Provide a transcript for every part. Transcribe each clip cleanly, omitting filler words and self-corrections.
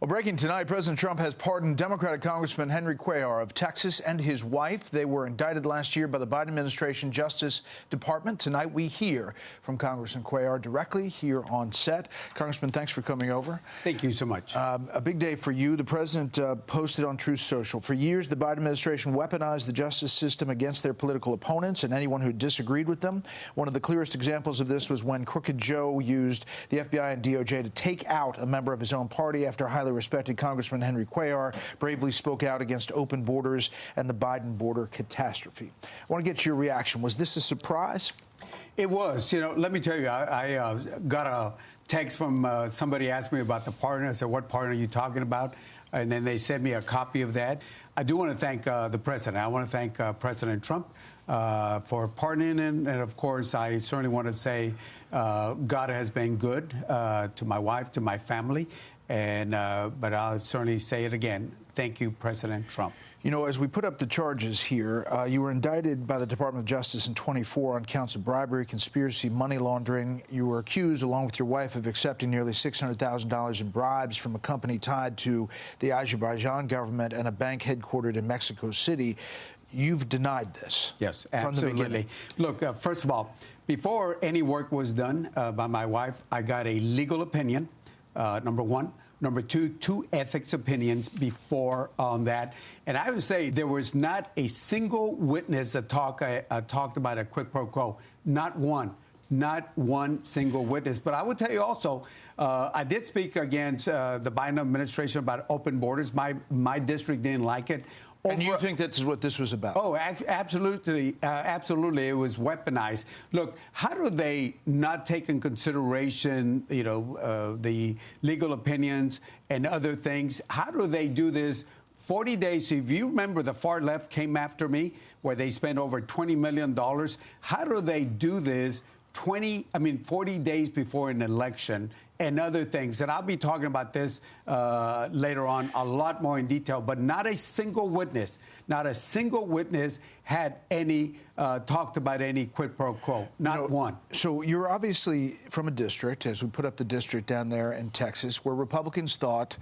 Well, breaking tonight, President Trump has pardoned Democratic Congressman Henry Cuellar of Texas and his wife. They were indicted last year by the Biden administration Justice Department. Tonight, we hear from Congressman Cuellar directly here on set. Congressman, thanks for coming over. Thank you so much. A big day for you. The president posted on Truth Social. For years, the Biden administration weaponized the justice system against their political opponents and anyone who disagreed with them. One of the clearest examples of this was when Crooked Joe used the FBI and DOJ to take out a member of his own party after highly respected Congressman Henry Cuellar bravely spoke out against open borders and the Biden border catastrophe. I want to get your reaction. Was this a surprise? It was. You know, let me tell you, I got a text from somebody asked me about the pardon. I said, what pardon are you talking about? And then they sent me a copy of that. I do want to thank the president. I want to thank President Trump for pardoning. And of course, I certainly want to say God has been good to my wife, to my family. But I'll certainly say it again. Thank you, President Trump. You know, as we put up the charges here, you were indicted by the Department of Justice in 24 on counts of bribery, conspiracy, money laundering. You were accused, along with your wife, of accepting nearly $600,000 in bribes from a company tied to the Azerbaijan government and a bank headquartered in Mexico City. You've denied this. Yes, from the beginning. Look, first of all, before any work was done by my wife, I got a legal opinion. Number one. Number two ethics opinions before on that. And I would say there was not a single witness that talked about a quid pro quo. Not one single witness. But I would tell you also, I did speak against the Biden administration about open borders. My district didn't like it. And you think that's what this was about? Oh, absolutely. Absolutely. It was weaponized. Look, how do they not take in consideration, the legal opinions and other things? How do they do this 40 days? If you remember, the far left came after me where they spent over $20 million. How do they do this 40 days before an election and other things? And I'll be talking about this later on a lot more in detail, but not a single witness had any talked about any quid pro quo, not one. So you're obviously from a district, as we put up the district down there in Texas, where Republicans thought,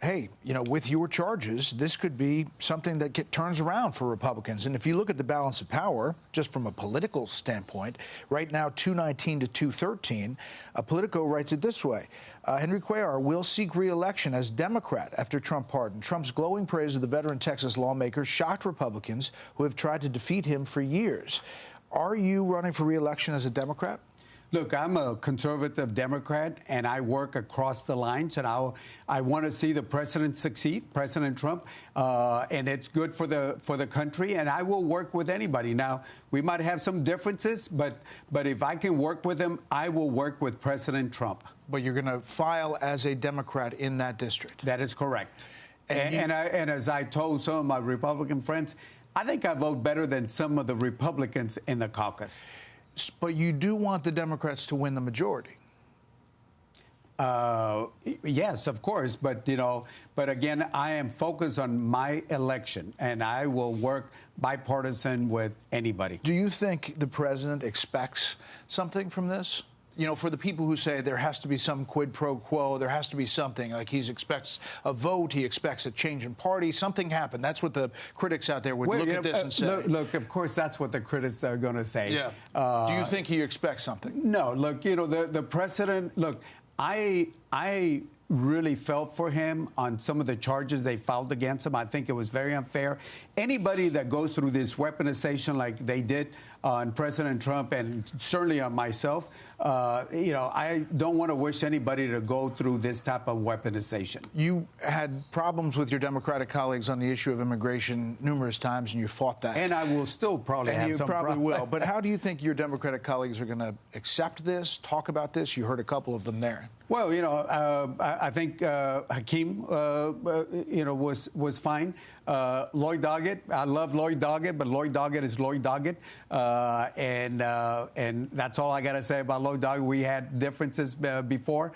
hey, with your charges, this could be something that turns around for Republicans. And if you look at the balance of power, just from a political standpoint, right now, 219 to 213, Politico writes it this way. Henry Cuellar will seek re-election as Democrat after Trump pardon. Trump's glowing praise of the veteran Texas lawmaker shocked Republicans who have tried to defeat him for years. Are you running for re-election as a Democrat? Look, I'm a conservative Democrat, and I work across the lines, and I want to see the president succeed, President Trump, and it's good for the country, and I will work with anybody. Now, we might have some differences, but if I can work with him, I will work with President Trump. But you're going to file as a Democrat in that district? That is correct. And as I told some of my Republican friends, I think I vote better than some of the Republicans in the caucus. But you do want the Democrats to win the majority. Yes, of course. But again, I am focused on my election, and I will work bipartisan with anybody. Do you think the president expects something from this? For the people who say there has to be some quid pro quo, there has to be something, like he expects a vote, he expects a change in party, something happened. That's what the critics out there would look at this and say. Look, of course, that's what the critics are going to say. Yeah. Do you think he expects something? No. Look, the president, look, I really felt for him on some of the charges they filed against him. I think it was very unfair. Anybody that goes through this weaponization like they did on President Trump and certainly on myself, I don't want to wish anybody to go through this type of weaponization. You had problems with your Democratic colleagues on the issue of immigration numerous times, and you fought that. And I will still probably have some problems. And you probably will. But how do you think your Democratic colleagues are going to accept this, talk about this? You heard a couple of them there. Well, I think Hakeem, was fine. Lloyd Doggett, I love Lloyd Doggett, but Lloyd Doggett is Lloyd Doggett. And that's all I got to say about Lloyd Lloyd Dog, we had differences before.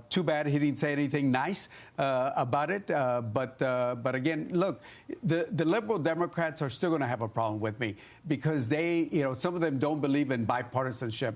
Too bad he didn't say anything nice about it. But again, look, the liberal Democrats are still going to have a problem with me because some of them don't believe in bipartisanship.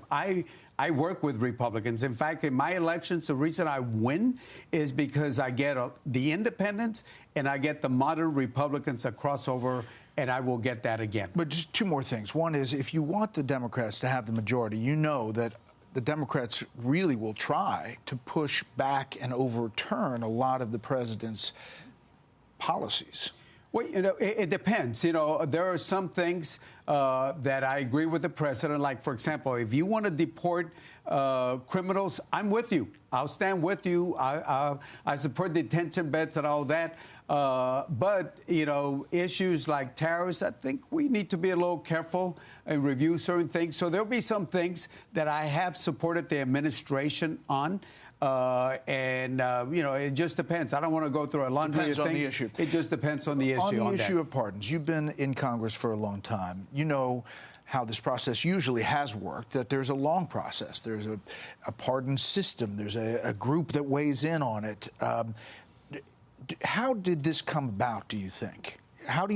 I work with Republicans. In fact, in my elections, the reason I win is because I get the independents and I get the moderate Republicans a crossover, and I will get that again. But just two more things. One is, if you want the Democrats to have the majority, you know that the Democrats really will try to push back and overturn a lot of the president's policies. Well, it depends. There are some things that I agree with the president. Like, for example, if you want to deport criminals, I'm with you. I'll stand with you. I support detention beds and all that. But, issues like tariffs, I think we need to be a little careful and review certain things. So there'll be some things that I have supported the administration on. It just depends. I don't want to go through a laundry of things. On the issue. It just depends on the issue. On the issue of pardons, you've been in Congress for a long time. You know how this process usually has worked, that there's a long process. There's a pardon system. There's a group that weighs in on it. How did this come about, do you think? Do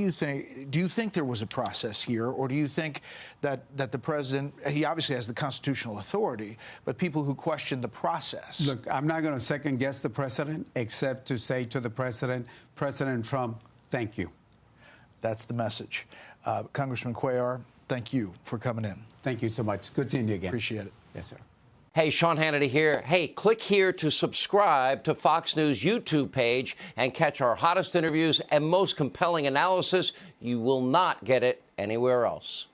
you think there was a process here, or do you think that the president, he obviously has the constitutional authority, but people who question the process? Look, I'm not going to second guess the president, except to say to the president, President Trump, thank you. That's the message. Congressman Cuellar, thank you for coming in. Thank you so much. Good seeing you again. Appreciate it. Yes, sir. Hey, Sean Hannity here. Hey, click here to subscribe to Fox News YouTube page and catch our hottest interviews and most compelling analysis. You will not get it anywhere else.